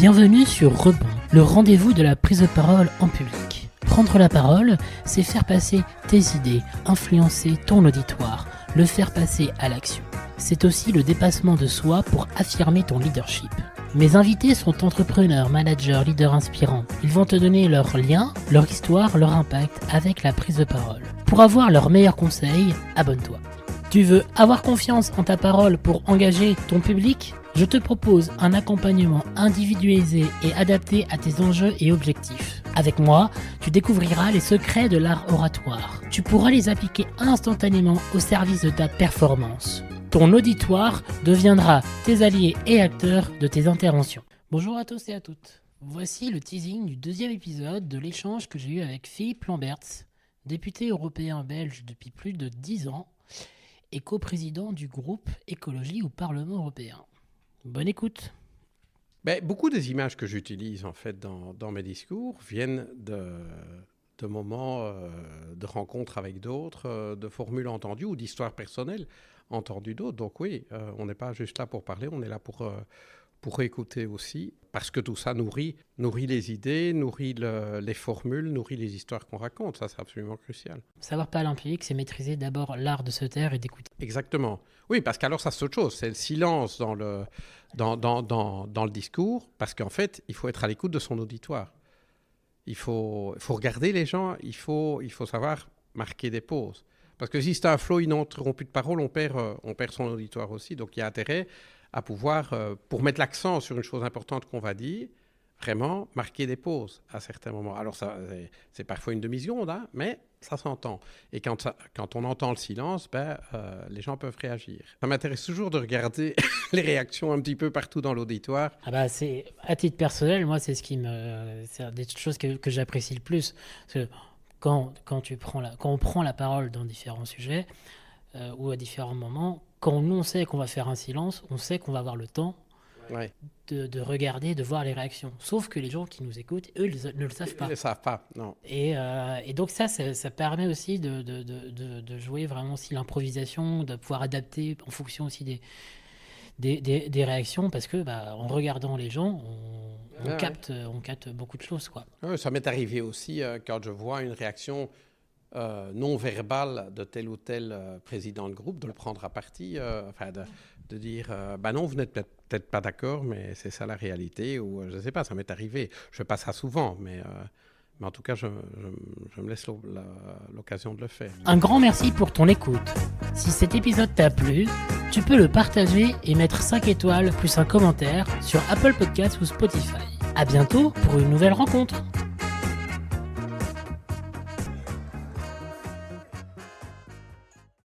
Bienvenue sur Rebond, le rendez-vous de la prise de parole en public. Prendre la parole, c'est faire passer tes idées, influencer ton auditoire, le faire passer à l'action. C'est aussi le dépassement de soi pour affirmer ton leadership. Mes invités sont entrepreneurs, managers, leaders inspirants. Ils vont te donner leurs liens, leur histoire, leur impact avec la prise de parole. Pour avoir leurs meilleurs conseils, abonne-toi. Tu veux avoir confiance en ta parole pour engager ton public ? Je te propose un accompagnement individualisé et adapté à tes enjeux et objectifs. Avec moi, tu découvriras les secrets de l'art oratoire. Tu pourras les appliquer instantanément au service de ta performance. Ton auditoire deviendra tes alliés et acteurs de tes interventions. Bonjour à tous et à toutes. Voici le teasing du deuxième épisode de l'échange que j'ai eu avec Philippe Lamberts, député européen belge depuis plus de 10 ans et coprésident du groupe Écologie au Parlement européen. Bonne écoute. Beaucoup des images que j'utilise en fait dans mes discours viennent de moments de rencontres avec d'autres, de formules entendues ou d'histoires personnelles entendues d'autres. Donc oui, on n'est pas juste là pour parler, on est là pour écouter aussi, parce que tout ça nourrit les idées, nourrit les formules, nourrit les histoires qu'on raconte. Ça, c'est absolument crucial. Savoir parler en public, c'est maîtriser d'abord l'art de se taire et d'écouter. Exactement. Oui, parce qu'alors ça, c'est autre chose. C'est le silence dans le discours, parce qu'en fait, il faut être à l'écoute de son auditoire. Il faut regarder les gens, il faut savoir marquer des pauses. Parce que si c'est un flot ininterrompu de parole, on perd son auditoire aussi. Donc, il y a intérêt à pouvoir, pour mettre l'accent sur une chose importante qu'on va dire, vraiment marquer des pauses à certains moments. Alors, ça, c'est parfois une demi-seconde, hein, mais ça s'entend. Et quand on entend le silence, les gens peuvent réagir. Ça m'intéresse toujours de regarder les réactions un petit peu partout dans l'auditoire. C'est, à titre personnel, moi, c'est c'est des choses que j'apprécie le plus. Parce que quand on prend la parole dans différents sujets ou à différents moments, quand nous, on sait qu'on va faire un silence, on sait qu'on va avoir le temps de regarder, de voir les réactions. Sauf que les gens qui nous écoutent, eux, ne le savent pas. Ils ne le savent pas, non. Et donc ça permet aussi de jouer vraiment aussi l'improvisation, de pouvoir adapter en fonction aussi des réactions, parce que en regardant les gens, on capte beaucoup de choses, quoi. Ouais, ça m'est arrivé aussi quand je vois une réaction non verbale de tel ou tel président de groupe, de le prendre à partie, de dire non, vous n'êtes peut-être pas d'accord, mais c'est ça la réalité, ou je ne sais pas, ça m'est arrivé. Je ne fais pas ça souvent, mais en tout cas, je me laisse l'occasion de le faire. Un grand merci pour ton écoute. Si cet épisode t'a plu, tu peux le partager et mettre 5 étoiles plus un commentaire sur Apple Podcasts ou Spotify. À bientôt pour une nouvelle rencontre.